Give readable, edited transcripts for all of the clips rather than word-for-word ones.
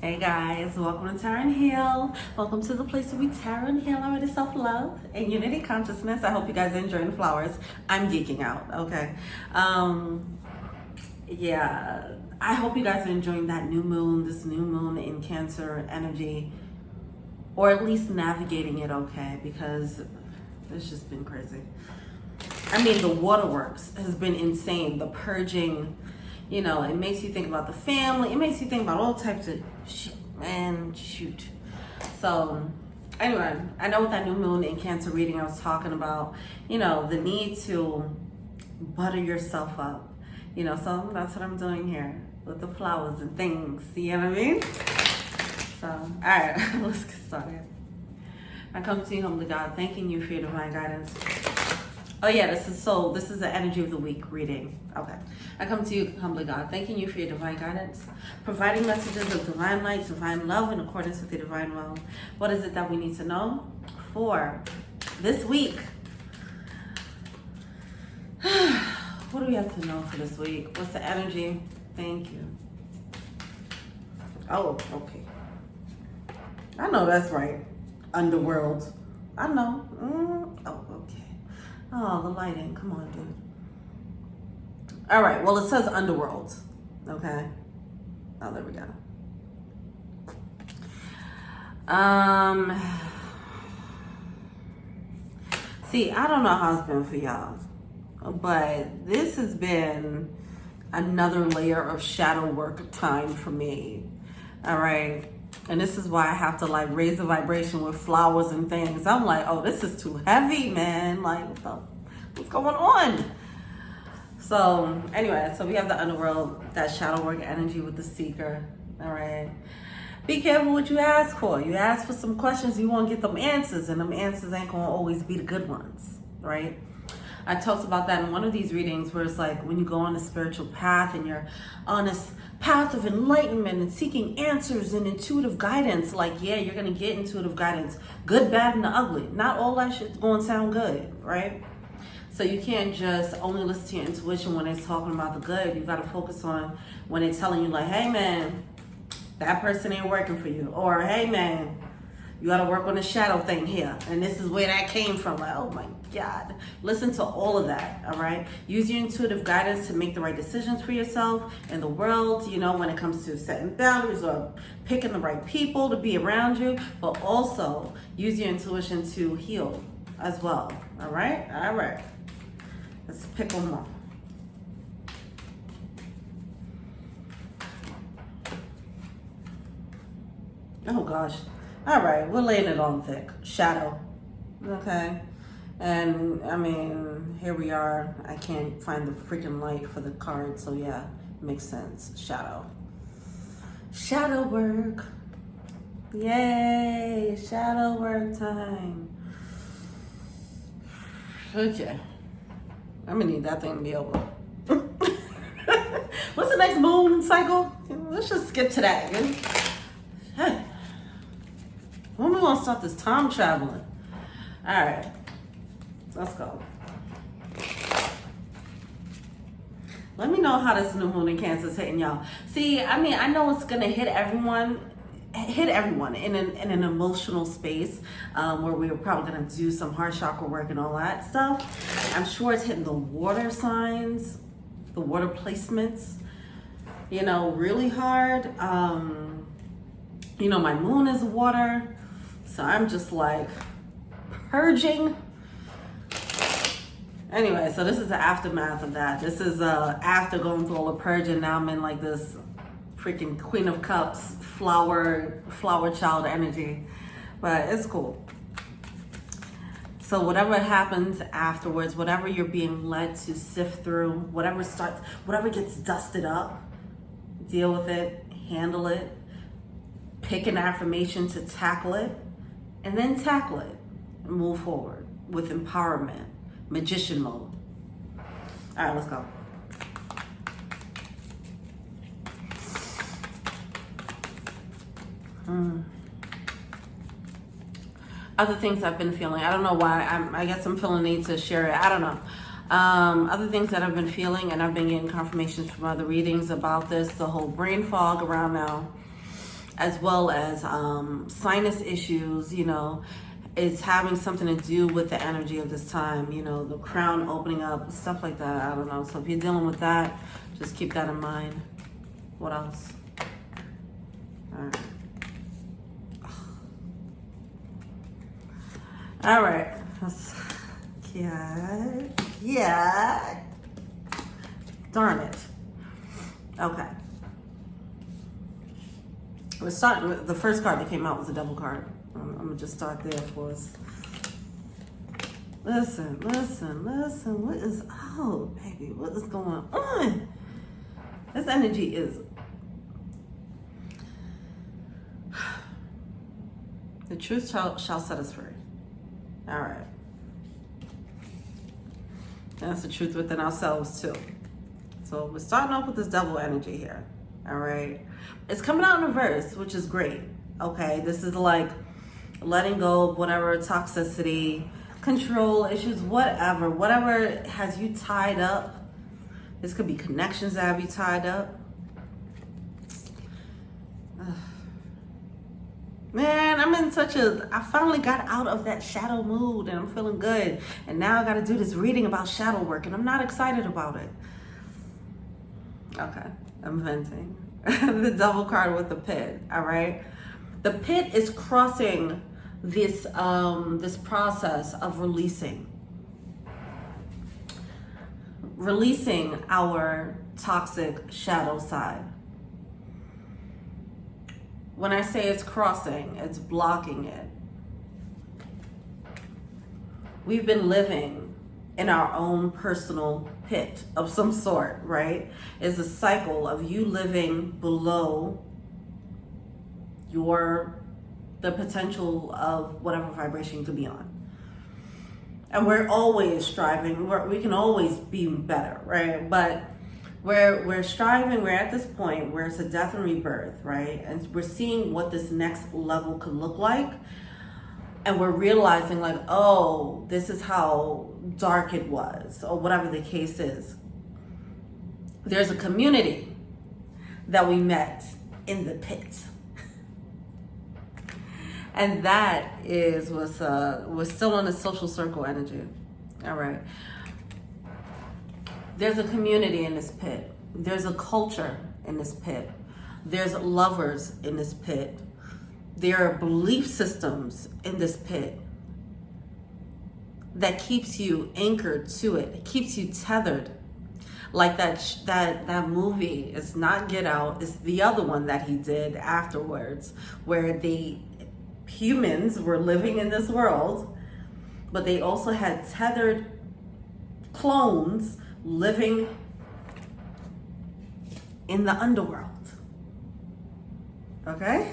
Hey guys, welcome to Tarot and Heal. Welcome to the place where we tarot and heal our inner self-love and unity consciousness. I hope you guys are enjoying the flowers. I'm geeking out, okay? Yeah, I hope you guys are enjoying that new moon, this new moon in Cancer energy, or at least navigating it okay, because it's just been crazy. I mean, the waterworks has been insane. The purging, you know, it makes you think about the family. It makes you think about all types of shit, man, shoot. So anyway, I know with that new moon in Cancer reading, I was talking about, you know, the need to butter yourself up. You know, so that's what I'm doing here with the flowers and things. You know what I mean? So, all right, let's get started. I come to you, humbly God, thanking you for your divine guidance. Oh yeah, this is the energy of the week reading. Okay. I come to you, humbly God, thanking you for your divine guidance, providing messages of divine light, divine love in accordance with your divine will. What is it that we need to know for this week? What do we have to know for this week? What's the energy? Thank you. Oh, okay. I know that's right. Underworld. I know. Oh, okay. Oh, the lighting. Come on, dude. All right. Well, it says underworld. Okay. Oh, there we go. See, I don't know how it's been for y'all, but this has been another layer of shadow work time for me. All right. And this is why I have to like raise the vibration with flowers and things. I'm like, oh, this is too heavy, man. Like, what's going on? So anyway, so we have the underworld, that shadow work energy with the seeker. All right. Be careful what you ask for. You ask for some questions, you won't get them answers, and them answers ain't gonna always be the good ones, right? I talked about that in one of these readings where it's like when you go on a spiritual path and you're on this path of enlightenment and seeking answers and intuitive guidance, like, yeah, you're going to get intuitive guidance, good, bad, and the ugly. Not all that shit's going to sound good, right? So you can't just only listen to your intuition when it's talking about the good. You got to focus on when it's telling you like, hey, man, that person ain't working for you. Or, hey, man, you got to work on the shadow thing here. And this is where that came from. Like, oh, my God. Listen to all of that, all right? Use your intuitive guidance to make the right decisions for yourself and the world, you know, when it comes to setting boundaries or picking the right people to be around you. But also use your intuition to heal as well, all right? All right. Let's pick one more. Oh, gosh. All right, we're laying it on thick. Shadow. Okay. And I mean, here we are. I can't find the freaking light for the card, so yeah, makes sense. Shadow. Shadow work. Yay, shadow work time. Okay. I'm gonna need that thing to be over. What's the next moon cycle? Let's just skip to that. Hey. When we gonna start this time traveling? All right, let's go. Let me know how this new moon in Cancer is hitting y'all. See, I mean, I know it's gonna hit everyone in an emotional space where we're probably gonna do some heart chakra work and all that stuff. I'm sure it's hitting the water signs, the water placements, you know, really hard. You know, my moon is water. So I'm just like purging. Anyway, so this is the aftermath of that. This is after going through all the purging. Now I'm in like this freaking Queen of Cups, flower child energy. But it's cool. So whatever happens afterwards, whatever you're being led to sift through, whatever gets dusted up, deal with it, handle it, pick an affirmation to tackle it, and then tackle it and move forward with empowerment, magician mode. All right, let's go. Other things I've been feeling. I don't know why. I guess I'm feeling the need to share it. I don't know. Other things that I've been feeling, and I've been getting confirmations from other readings about this, the whole brain fog around now. as well as sinus issues, you know, is having something to do with the energy of this time, you know, the crown opening up, stuff like that. I don't know. So if you're dealing with that, just keep that in mind. What else? All right. Yeah. Darn it. Okay. We're starting with the first card that came out was a double card. I'm gonna just start there for us. Listen. What is, oh, baby, what is going on? This energy is, the truth shall set us free. All right. That's the truth within ourselves too. So we're starting off with this double energy here. All right. It's coming out in reverse, which is great. Okay. This is like letting go of whatever toxicity, control issues, whatever has you tied up. This could be connections that have you tied up. Man, I'm in I finally got out of that shadow mood and I'm feeling good. And now I got to do this reading about shadow work and I'm not excited about it. Okay, I'm venting. The double card with the pit, all right? The pit is crossing this process of releasing our toxic shadow side. When I say it's crossing, it's blocking it. We've been living in our own personal pit of some sort, right? It's a cycle of you living below the potential of whatever vibration you could be on. And we're always striving. We can always be better, right? But we're striving. We're at this point where it's a death and rebirth, right? And we're seeing what this next level could look like. And we're realizing like, oh, this is how dark it was, or whatever the case is. There's a community that we met in the pit. And that is we're still on the social circle energy. All right. There's a community in this pit. There's a culture in this pit. There's lovers in this pit. There are belief systems in this pit that keeps you anchored to it. It keeps you tethered. Like that movie, it's not Get Out, it's the other one that he did afterwards, where the humans were living in this world, but they also had tethered clones living in the underworld. Okay?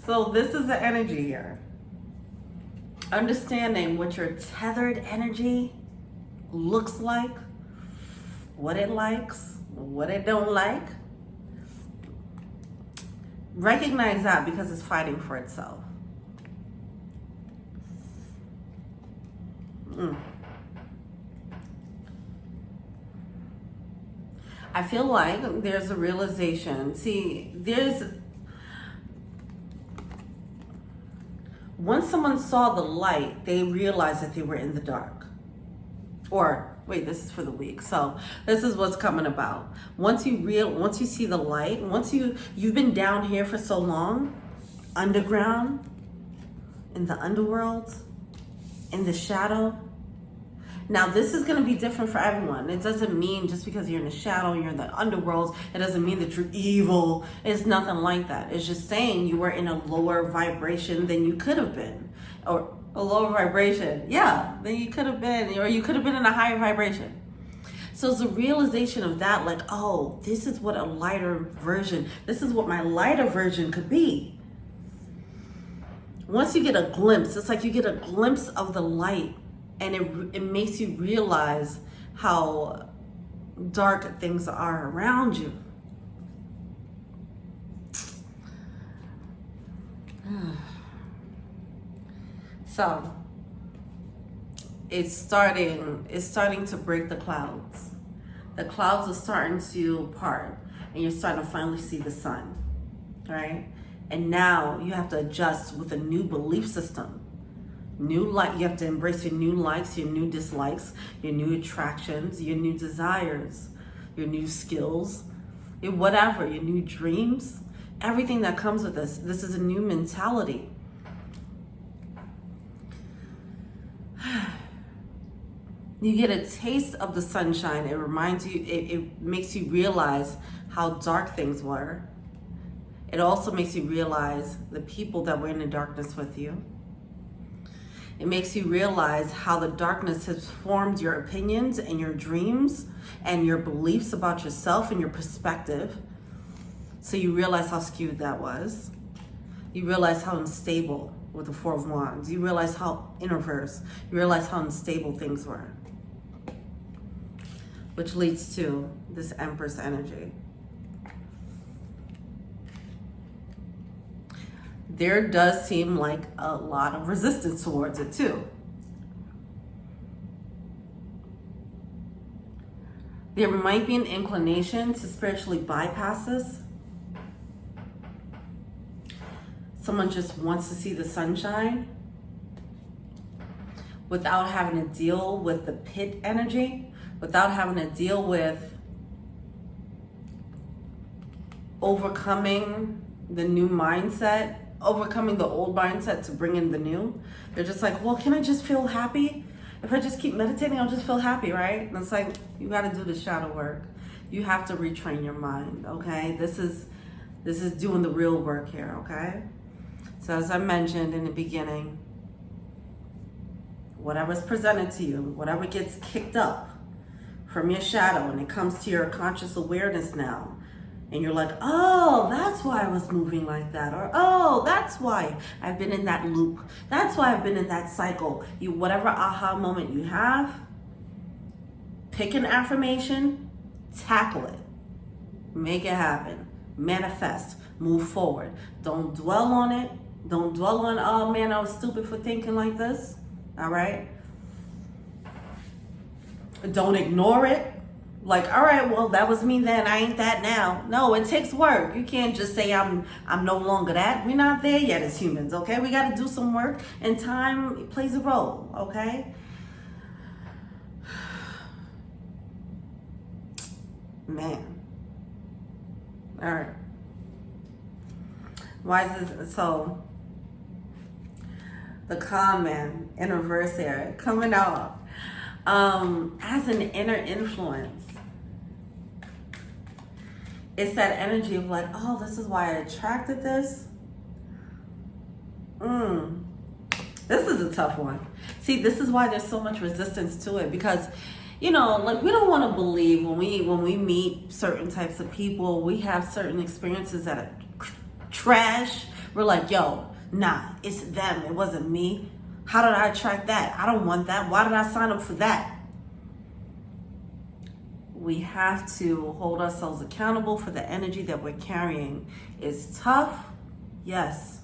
So this is the energy here. Understanding what your tethered energy looks like, what it likes, what it don't like. Recognize that because it's fighting for itself. I feel like there's a realization. See, once someone saw the light, they realized that they were in the dark. Or, wait, this is for the week. So this is what's coming about. Once you see the light, you've been down here for so long, underground, in the underworld, in the shadow. Now, this is going to be different for everyone. It doesn't mean just because you're in the shadow, you're in the underworld, it doesn't mean that you're evil. It's nothing like that. It's just saying you were in a lower vibration than you could have been. Or a lower vibration, yeah, than you could have been. Or you could have been in a higher vibration. So it's a realization of that, like, oh, this is what this is what my lighter version could be. Once you get a glimpse, it's like you get a glimpse of the light. And it makes you realize how dark things are around you. So it's starting to break the clouds. The clouds are starting to part and you're starting to finally see the sun. right? And now you have to adjust with a new belief system. You have to embrace your new likes, your new dislikes, your new attractions, your new desires, your new skills, your whatever, your new dreams, everything that comes with this. This is a new mentality. You get a taste of the sunshine. It reminds you, it makes you realize how dark things were. It also makes you realize the people that were in the darkness with you. It makes you realize how the darkness has formed your opinions and your dreams and your beliefs about yourself and your perspective. So you realize how skewed that was. You realize how unstable with the Four of Wands. You realize how in reverse. You realize how unstable things were. Which leads to this Empress energy. There does seem like a lot of resistance towards it too. There might be an inclination to spiritually bypass this. Someone just wants to see the sunshine without having to deal with the pit energy, without having to deal with overcoming the new mindset, overcoming the old mindset to bring in the new. They're just like, well, can I just feel happy? If I just keep meditating, I'll just feel happy, right? And it's like, you got to do the shadow work. You have to retrain your mind, okay? This is doing the real work here, okay? So as I mentioned in the beginning, whatever's presented to you, whatever gets kicked up from your shadow and it comes to your conscious awareness now, and you're like, oh, that's why I was moving like that. Or, oh, that's why I've been in that loop. That's why I've been in that cycle. Whatever aha moment you have, pick an affirmation, tackle it. Make it happen. Manifest. Move forward. Don't dwell on it. Don't dwell on, oh man, I was stupid for thinking like this. All right? Don't ignore it. Like, all right, well, that was me then. I ain't that now. No, it takes work. You can't just say I'm no longer that. We're not there yet as humans, okay? We got to do some work, and time plays a role, okay? Man. All right. Why is this? So, the calm man in reverse here, coming out as an inner influence. It's that energy of like, oh, this is why I attracted this. This is a tough one. See, this is why there's so much resistance to it, because, you know, like, we don't want to believe when we meet certain types of people, we have certain experiences that are trash. We're like, yo, nah, it's them. It wasn't me. How did I attract that? I don't want that. Why did I sign up for that? We have to hold ourselves accountable for the energy that we're carrying. It's tough, yes.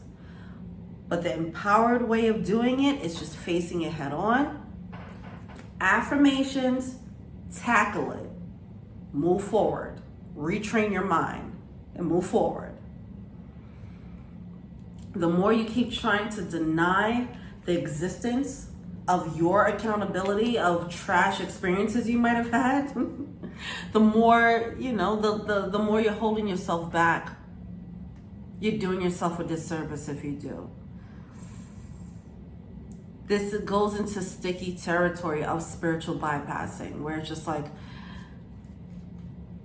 But the empowered way of doing it is just facing it head on. Affirmations, tackle it. Move forward. Retrain your mind and move forward. The more you keep trying to deny the existence of your accountability of trash experiences you might have had, the more, you know, the more you're holding yourself back. You're doing yourself a disservice if you do. This goes into sticky territory of spiritual bypassing, where it's just like,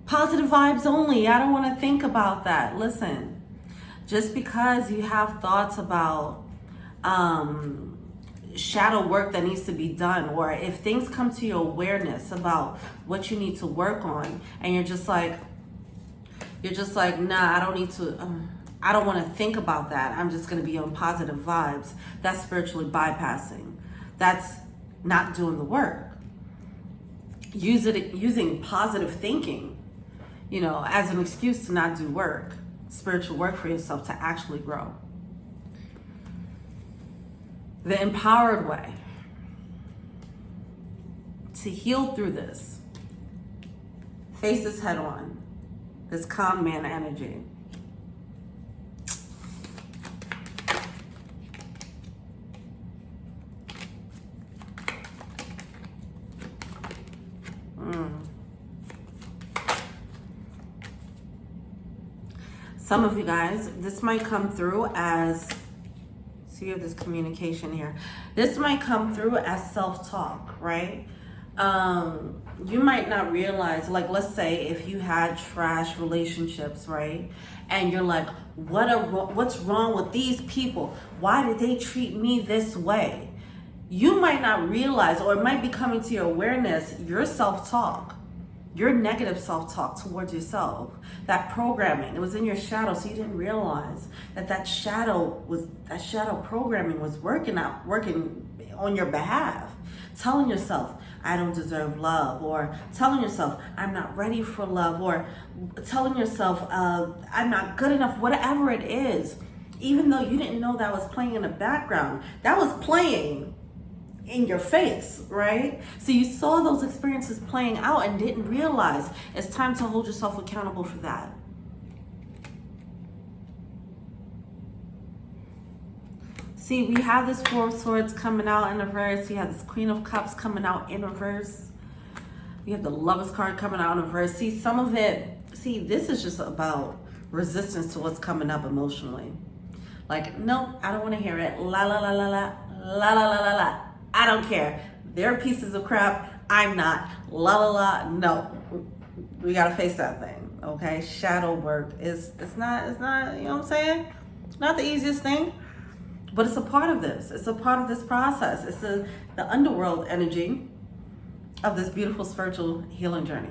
positive vibes only. I don't want to think about that. Listen, just because you have thoughts about shadow work that needs to be done, or if things come to your awareness about what you need to work on, and you're just like, nah, I don't need to, I don't want to think about that. I'm just going to be on positive vibes. That's spiritually bypassing. That's not doing the work. Using positive thinking, you know, as an excuse to not do work, spiritual work for yourself to actually grow. The empowered way to heal through this, face this head on, this calm man energy. Some of you guys, this might come through as, see if there's communication here. This might come through as self-talk, right? You might not realize, like, let's say if you had trash relationships, right? And you're like, what's wrong with these people? Why did they treat me this way? You might not realize, or it might be coming to your awareness, your self-talk, your negative self-talk towards yourself, that programming, it was in your shadow, so you didn't realize that shadow programming was working on your behalf, telling yourself, I don't deserve love, or telling yourself, I'm not ready for love, or telling yourself, I'm not good enough, whatever it is. Even though you didn't know that was playing in the background, that was playing in your face, right? So you saw those experiences playing out and didn't realize. It's time to hold yourself accountable for that. See, we have this Four of Swords coming out in reverse. We have this Queen of Cups coming out in reverse. We have the Lovers card coming out in reverse. See, some of it, this is just about resistance to what's coming up emotionally. Like, no, I don't want to hear it. La la la la la la la la la la. I don't care. They're pieces of crap. I'm not. La la la. No, we gotta face that thing. Okay, shadow work is it's not. You know what I'm saying? Not the easiest thing. But it's a part of this. It's a part of this process. It's the underworld energy of this beautiful spiritual healing journey.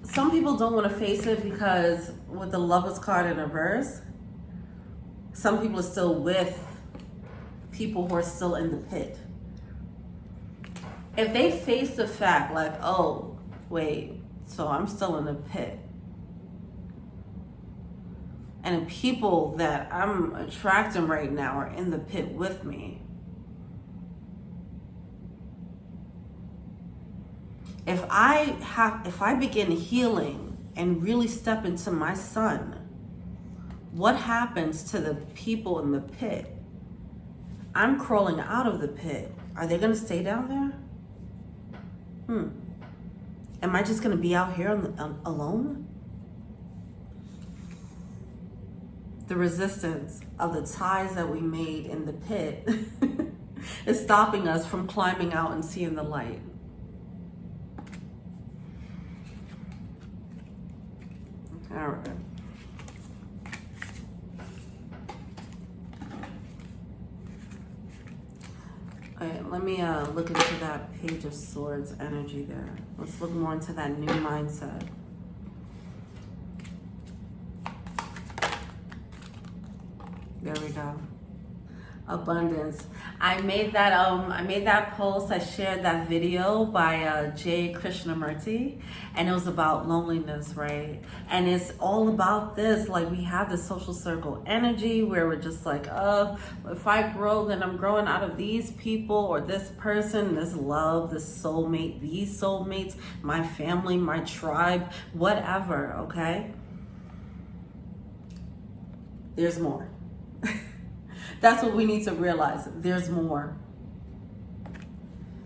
Some people don't want to face it because with the Lovers card in reverse, some people are still with people who are still in the pit. If they face the fact like, oh, wait, so I'm still in the pit. And the people that I'm attracting right now are in the pit with me. If I begin healing and really step into my sun, what happens to the people in the pit? I'm crawling out of the pit. Are they going to stay down there? Am I just going to be out here alone? The resistance of the ties that we made in the pit is stopping us from climbing out and seeing the light. All right. All right, let me look into that Page of Swords energy there. Let's look more into that new mindset. There we go. Abundance. I made that post. I shared that video by J. Krishnamurti, and it was about loneliness, right? And it's all about this. Like, we have this social circle energy where we're just like, if I grow, then I'm growing out of these people or this person, this love, this soulmate, these soulmates, my family, my tribe, whatever. Okay. There's more. That's what we need to realize. There's more.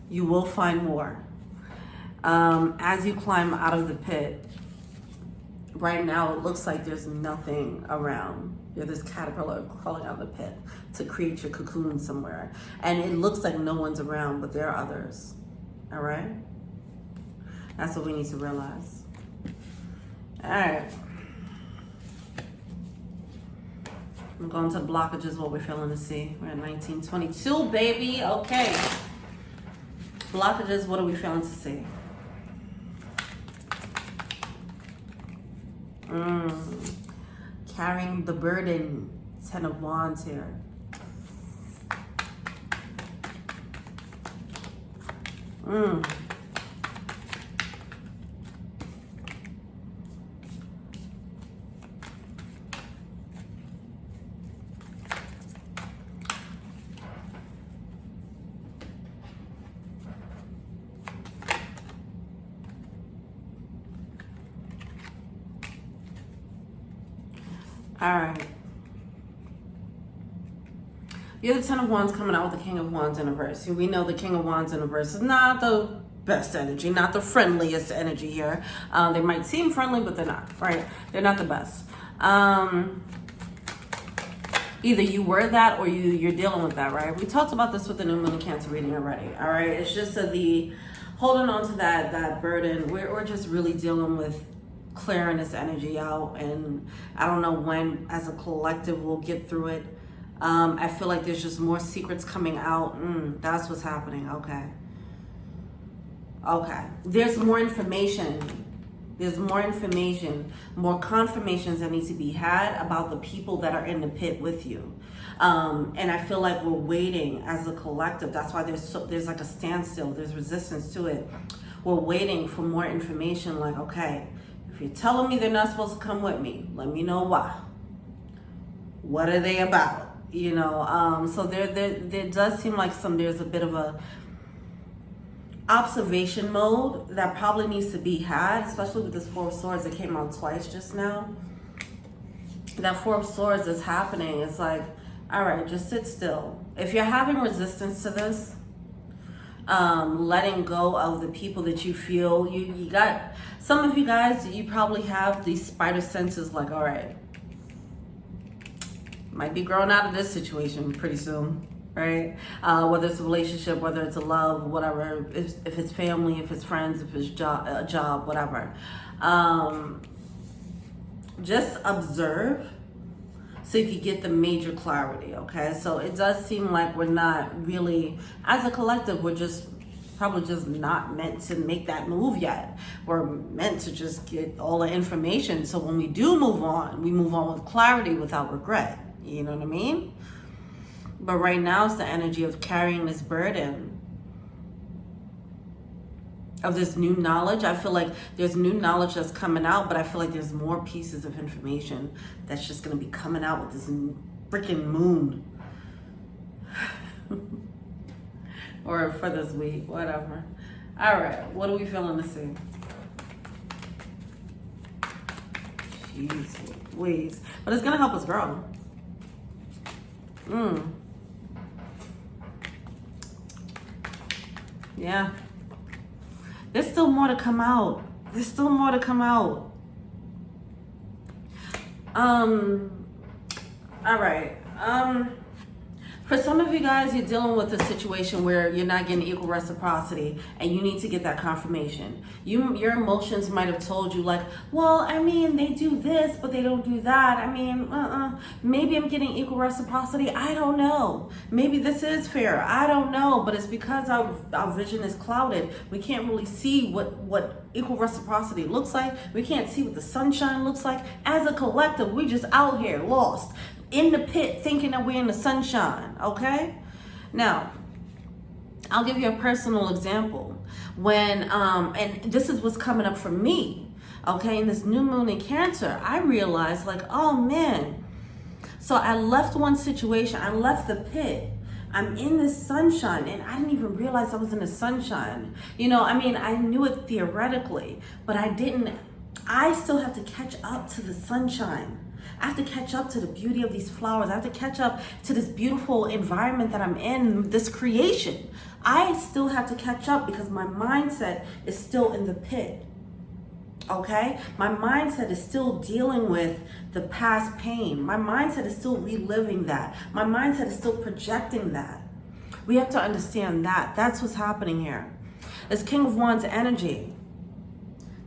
You will find more. As you climb out of the pit, right now it looks like there's nothing around. You're this caterpillar crawling out of the pit to create your cocoon somewhere. And it looks like no one's around, but there are others. All right? That's what we need to realize. All right. I'm going to blockages, what we're feeling to see. We're at 1922, baby. Okay. Blockages, what are we feeling to see? Carrying the burden, 10 of Wands here. All right. You have the 10 of Wands coming out with the King of Wands in reverse. We know the King of Wands in reverse is not the best energy, not the friendliest energy here. They might seem friendly, but they're not, right? They're not the best. Either you were that or you're dealing with that, right? We talked about this with the new moon and Cancer reading already, all right? It's just the holding on to that burden. We're just really dealing with clearing this energy out, and I don't know when as a collective we'll get through it. I feel like there's just more secrets coming out. That's what's happening. Okay. There's more information. More confirmations that need to be had about the people that are in the pit with you. And I feel like we're waiting as a collective. That's why there's like a standstill. There's resistance to it. We're waiting for more information. Like, okay, if you're telling me they're not supposed to come with me, let me know why. What are they about? You know, so there does seem like there's a bit of a observation mode that probably needs to be had, especially with this Four of Swords that came out twice just now. That Four of Swords is happening. It's like, all right, just sit still. If you're having resistance to this, letting go of the people that you feel, you got, some of you guys, you probably have these spider senses like, all right, might be growing out of this situation pretty soon, right? Whether it's a relationship, whether it's a love, whatever, if it's family, if it's friends, if it's a job, whatever. Just observe so you can get the major clarity, okay? So it does seem like we're not really, as a collective, we're just probably just not meant to make that move yet. We're meant to just get all the information. So when we do move on, we move on with clarity without regret. You know what I mean? But right now it's the energy of carrying this burden of this new knowledge. I feel like there's new knowledge that's coming out, but I feel like there's more pieces of information that's just going to be coming out with this freaking moon. Or for this week, whatever. All right, what are we feeling to see? Jeez Louise. But it's going to help us grow. Yeah. There's still more to come out. All right. For some of you guys, you're dealing with a situation where you're not getting equal reciprocity and you need to get that confirmation. Your emotions might have told you like, well, I mean, they do this, but they don't do that. I mean, maybe I'm getting equal reciprocity. I don't know. Maybe this is fair. I don't know. But it's because our vision is clouded. We can't really see what equal reciprocity looks like. We can't see what the sunshine looks like. As a collective, we just out here lost in the pit thinking that we're in the sunshine, okay? Now, I'll give you a personal example. When, and this is what's coming up for me, okay? In this new moon in Cancer, I realized like, oh man. So I left one situation, I left the pit. I'm in this sunshine and I didn't even realize I was in the sunshine. You know, I mean, I knew it theoretically, but I still have to catch up to the sunshine. I have to catch up to the beauty of these flowers. I have to catch up to this beautiful environment that I'm in, this creation. I still have to catch up because my mindset is still in the pit, okay? My mindset is still dealing with the past pain. My mindset is still reliving that. My mindset is still projecting that. We have to understand that. That's what's happening here. It's King of Wands energy.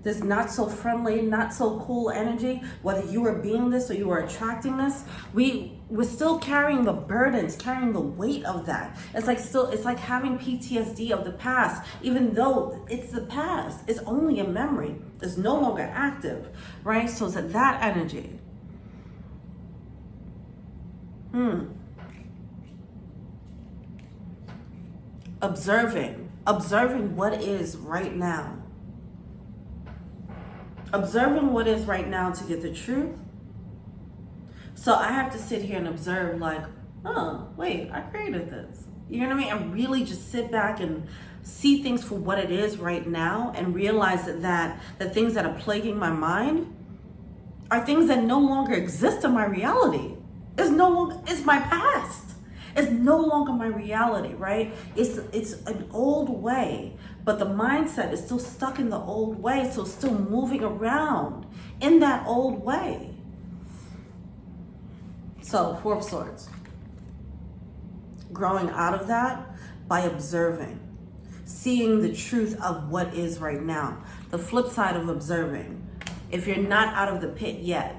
This not so friendly, not so cool energy, whether you are being this or you are attracting this, we're still carrying the burdens, carrying the weight of that. It's like having PTSD of the past, even though it's the past. It's only a memory. It's no longer active, right? So it's that energy. Observing what is right now. Observing what is right now to get the truth. So I have to sit here and observe like, oh, wait, I created this. You know what I mean? And really just sit back and see things for what it is right now and realize that the things that are plaguing my mind are things that no longer exist in my reality. It's my past. It's no longer my reality, right? It's an old way but the mindset is still stuck in the old way, so it's still moving around in that old way. So, Four of Swords. Growing out of that by observing. Seeing the truth of what is right now. The flip side of observing. If you're not out of the pit yet,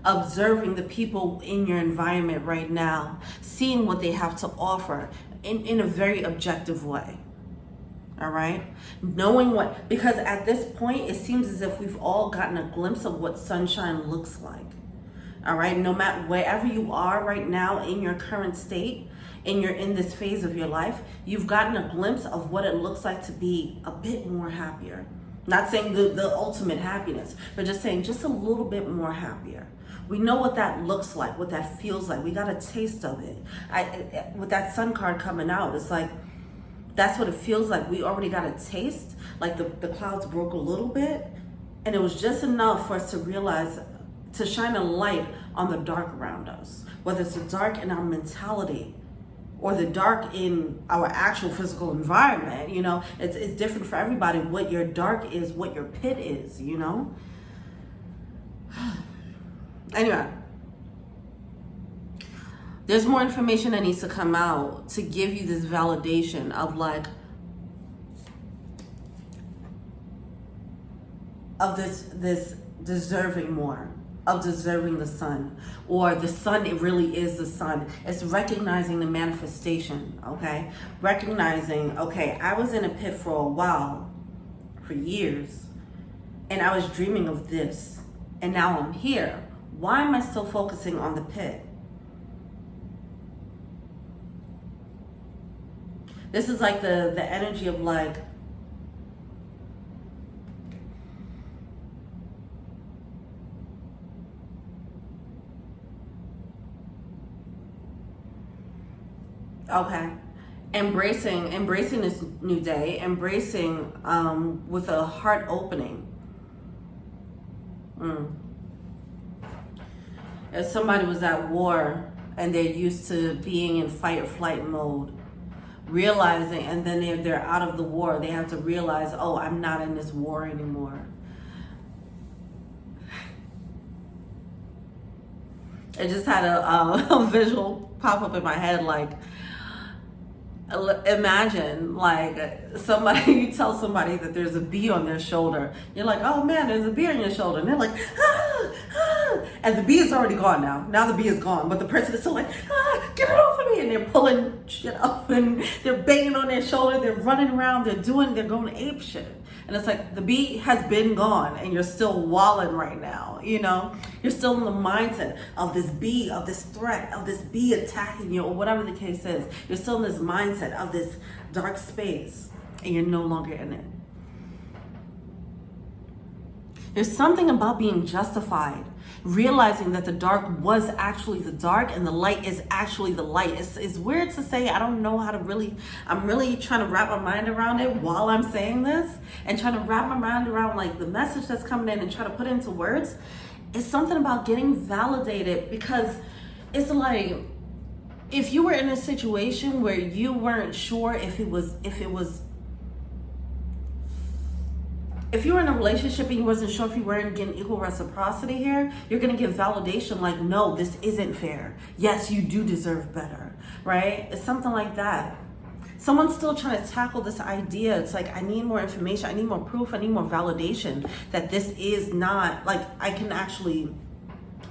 observing the people in your environment right now, seeing what they have to offer in a very objective way. All right? Knowing what, because at this point, it seems as if we've all gotten a glimpse of what sunshine looks like. All right? No matter wherever you are right now in your current state, in this phase of your life, you've gotten a glimpse of what it looks like to be a bit more happier. Not saying the ultimate happiness, but just saying just a little bit more happier. We know what that looks like, what that feels like. We got a taste of it. With that sun card coming out, it's like, that's what it feels like. We already got a taste, like the clouds broke a little bit, and it was just enough for us to realize, to shine a light on the dark around us, whether it's the dark in our mentality or the dark in our actual physical environment. You know, it's different for everybody what your dark is, what your pit is, you know? Anyway, there's more information that needs to come out to give you this validation of like, of this deserving more, of deserving the sun, or the sun, it really is the sun. It's recognizing the manifestation, okay? Recognizing, okay, I was in a pit for a while, for years, and I was dreaming of this, and now I'm here. Why am I still focusing on the pit? This is like the energy of like, okay, embracing this new day, embracing with a heart opening. If somebody was at war and they're used to being in fight or flight mode, realizing, and then if they're out of the war, they have to realize, oh, I'm not in this war anymore. I just had a visual pop up in my head, like, imagine like somebody, you tell somebody that there's a bee on their shoulder. You're like, oh man, there's a bee on your shoulder. And they're like, ah, ah. And the bee is already gone now. Now the bee is gone. But the person is still like, ah, get it off of me. And they're pulling shit up and they're banging on their shoulder. They're running around. They're going ape shit. And it's like the bee has been gone and you're still walling right now, you know? You're still in the mindset of this bee, of this threat, of this bee attacking you, or whatever the case is. You're still in this mindset of this dark space and you're no longer in it. There's something about being justified, realizing that the dark was actually the dark and the light is actually the light. It's weird to say. I don't know how to really, I'm really trying to wrap my mind around it while I'm saying this and trying to wrap my mind around like the message that's coming in and try to put it into words. It's something about getting validated, because it's like, if you were in a situation where you weren't sure if you were in a relationship and you wasn't sure if you weren't getting equal reciprocity here, you're going to get validation like, no, this isn't fair. Yes, you do deserve better, right? It's something like that. Someone's still trying to tackle this idea. It's like, I need more information. I need more proof. I need more validation that this is not, like, I can actually,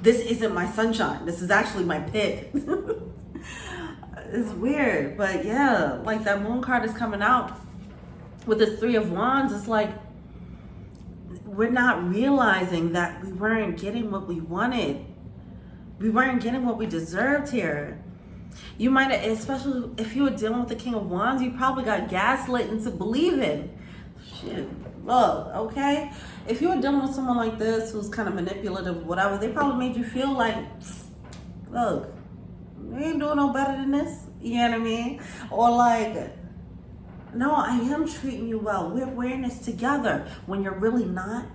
this isn't my sunshine. This is actually my pit. It's weird. But yeah, like that moon card is coming out with this Three of Wands. It's like, we're not realizing that we weren't getting what we wanted. We weren't getting what we deserved here. You might have, especially if you were dealing with the King of Wands, you probably got gaslit into believing. Shit, look, okay? If you were dealing with someone like this who's kind of manipulative, whatever, they probably made you feel like, look, we ain't doing no better than this. You know what I mean? Or like, no, I am treating you well. We're wearing this together when you're really not.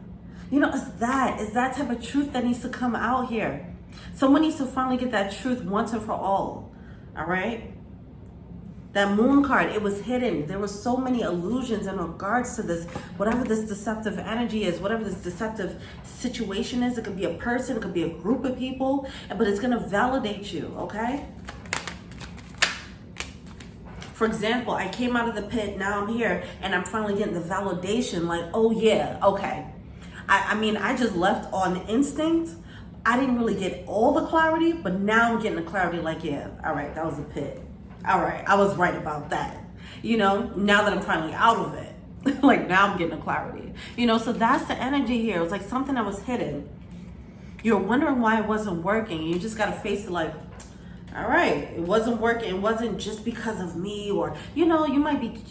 You know, it's that type of truth that needs to come out here. Someone needs to finally get that truth once and for all right? That moon card, it was hidden. There were so many illusions in regards to this, whatever this deceptive energy is, whatever this deceptive situation is. It could be a person, it could be a group of people, but it's going to validate you, okay? For example, I came out of the pit, now I'm here, and I'm finally getting the validation, like, oh yeah, okay. I mean, I just left on instinct. I didn't really get all the clarity, but now I'm getting the clarity, like, yeah, all right, that was a pit. All right, I was right about that. You know, now that I'm finally out of it, like now I'm getting the clarity. You know, so that's the energy here. It was like something that was hidden. You're wondering why it wasn't working. You just got to face it like, all right, it wasn't working. It wasn't just because of me, or, you know, you might be,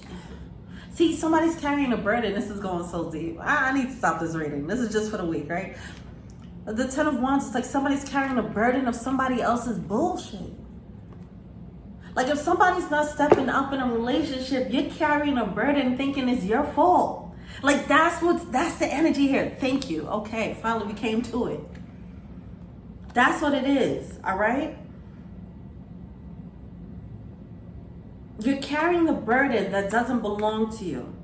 see, somebody's carrying a burden. This is going so deep. I need to stop this reading. This is just for the week, right? The Ten of Wands, it's like somebody's carrying a burden of somebody else's bullshit. Like if somebody's not stepping up in a relationship, you're carrying a burden thinking it's your fault. Like that's the energy here. Thank you. Okay, finally we came to it. That's what it is, all right? You're carrying the burden that doesn't belong to you.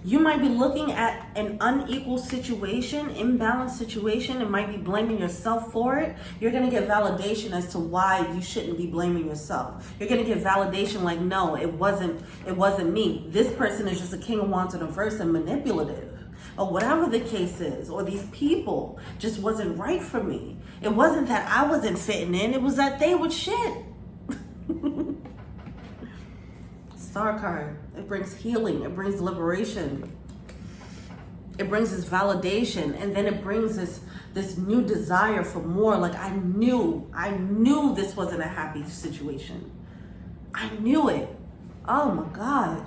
You might be looking at an unequal situation, imbalanced situation, and might be blaming yourself for it. You're going to get validation as to why you shouldn't be blaming yourself. You're going to get validation like, no, it wasn't me. This person is just a King of Wands in reverse and manipulative, or whatever the case is, or these people just wasn't right for me. It wasn't that I wasn't fitting in, it was that they were shit. Star card. It brings healing. It brings liberation. It brings this validation, and then it brings this new desire for more. Like I knew this wasn't a happy situation. I knew it. Oh my God.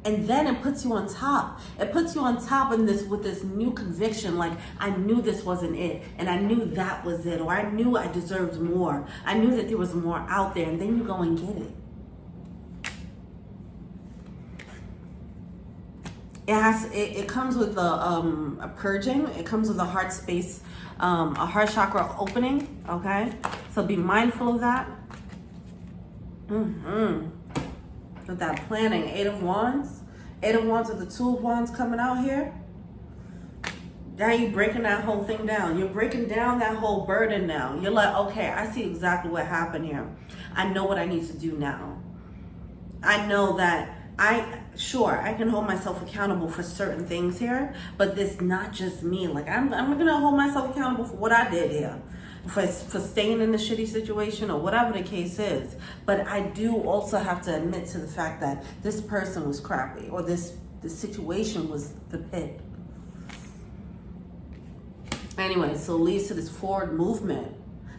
And then it puts you on top. It puts you on top in this with this new conviction. Like I knew this wasn't it, and I knew that was it, or I knew I deserved more. I knew that there was more out there, and then you go and get it. It comes with a purging. It comes with a heart space, a heart chakra opening. Okay, so be mindful of that. With that planning, Eight of Wands with the Two of Wands coming out here. Now you're breaking that whole thing down. You're breaking down that whole burden now. You're like, okay, I see exactly what happened here. I know what I need to do now. I know that I can hold myself accountable for certain things here, but this not just me. Like I'm gonna hold myself accountable for what I did here, for staying in the shitty situation or whatever the case is. But I do also have to admit to the fact that this person was crappy, or this situation was the pit. Anyway, so it leads to this forward movement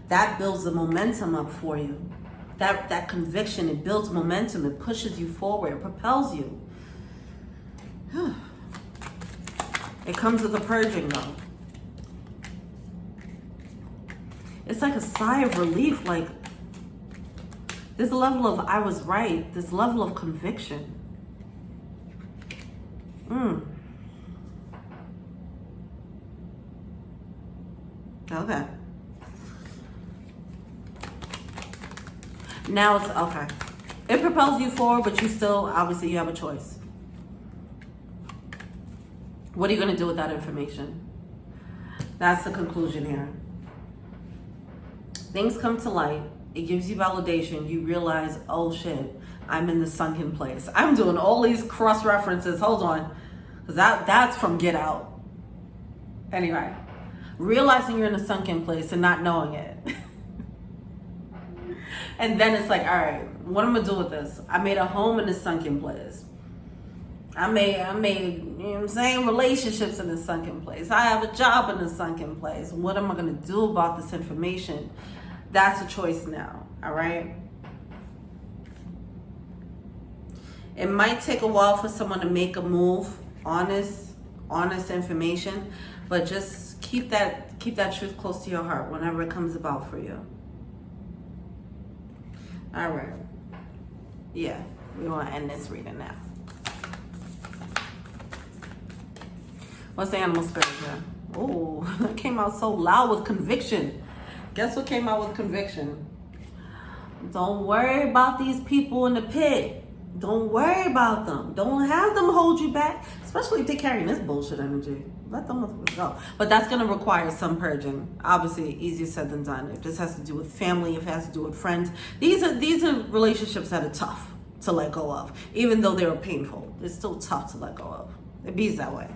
that builds the momentum up for you. That conviction, it builds momentum, it pushes you forward, it propels you. It comes with a purging though. It's like a sigh of relief, like this level of I was right, this level of conviction. Okay. Now it's okay. It propels you forward, but you still, obviously, you have a choice. What are you going to do with that information? That's the conclusion here. Things come to light. It gives you validation. You realize, oh shit, I'm in the sunken place. I'm doing all these cross references. Hold on. Because that's from Get Out. Anyway, realizing you're in a sunken place and not knowing it. And then it's like, all right, what am I gonna do with this? I made a home in this sunken place. I made, you know what I'm saying, relationships in this sunken place. I have a job in this sunken place. What am I gonna do about this information? That's a choice now, all right? It might take a while for someone to make a move, honest information, but just keep that truth close to your heart whenever it comes about for you. All right. Yeah, we want to end this reading now. What's the animal spirit here? Oh, it came out so loud with conviction. Guess what came out with conviction? Don't worry about these people in the pit. Don't worry about them. Don't have them hold you back, especially if they're carrying this bullshit energy. Let them go. But that's going to require some purging. Obviously, easier said than done. If this has to do with family, if it has to do with friends, these are relationships that are tough to let go of. Even though they're painful, it's still tough to let go of. It be that way.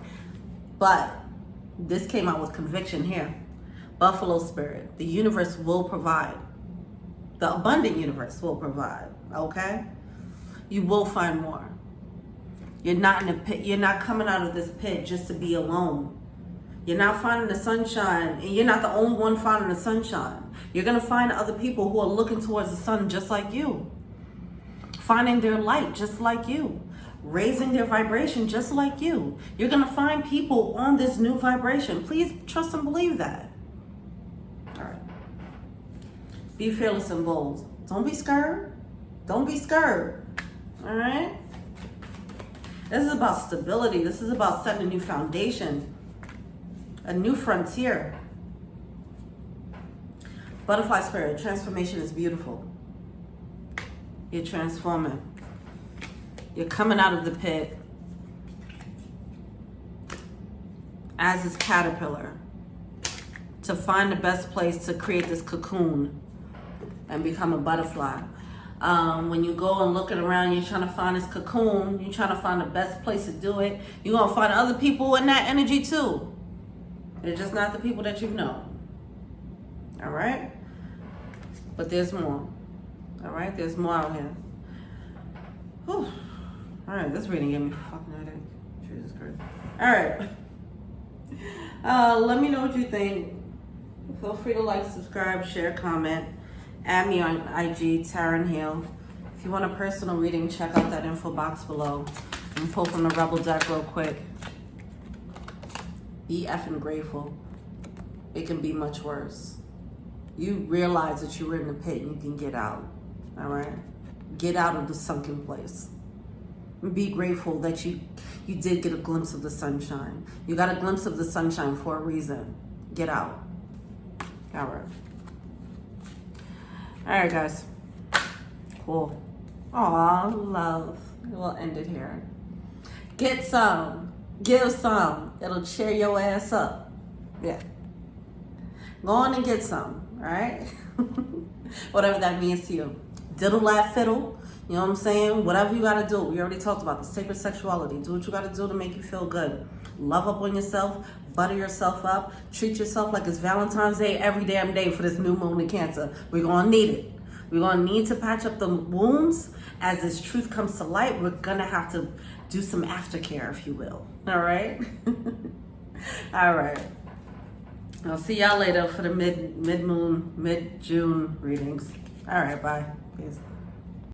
But this came out with conviction here. Buffalo spirit. The universe will provide. The abundant universe will provide. Okay? You will find more. You're not in a pit. You're not coming out of this pit just to be alone. You're not finding the sunshine, and you're not the only one finding the sunshine. You're going to find other people who are looking towards the sun just like you. Finding their light just like you. Raising their vibration just like you. You're going to find people on this new vibration. Please trust and believe that. All right. Be fearless and bold. Don't be scared. Don't be scared. All right? This is about stability. This is about setting a new foundation, a new frontier. Butterfly spirit, transformation is beautiful. You're transforming. You're coming out of the pit as this caterpillar to find the best place to create this cocoon and become a butterfly. When you go and looking around, you're trying to find this cocoon, you're trying to find the best place to do it. You're going to find other people in that energy too. They're just not the people that you know. All right? But there's more. All right? There's more out here. Whew. All right, this reading gave me fucking headache. Jesus Christ. All right. Let me know what you think. Feel free to like, subscribe, share, comment. Add me on IG, Taryn Hill. If you want a personal reading, check out that info box below. I'm pull from the Rebel deck real quick. Be effing grateful. It can be much worse. You realize that you were in the pit and you can get out. All right? Get out of the sunken place. Be grateful that you did get a glimpse of the sunshine. You got a glimpse of the sunshine for a reason. Get out. All right. All right, guys. Cool. Aw, love. We'll end it here. Get some. Give some. It'll cheer your ass up. Yeah. Go on and get some. All right? Whatever that means to you. Diddle that fiddle. You know what I'm saying? Whatever you got to do. We already talked about the sacred sexuality. Do what you got to do to make you feel good. Love up on yourself. Butter yourself up. Treat yourself like it's Valentine's Day every damn day for this new moon in Cancer. We're going to need it. We're going to need to patch up the wounds. As this truth comes to light, we're going to have to do some aftercare, if you will. All right? All right. I'll see y'all later for the mid-moon, mid-June readings. All right, bye. Peace.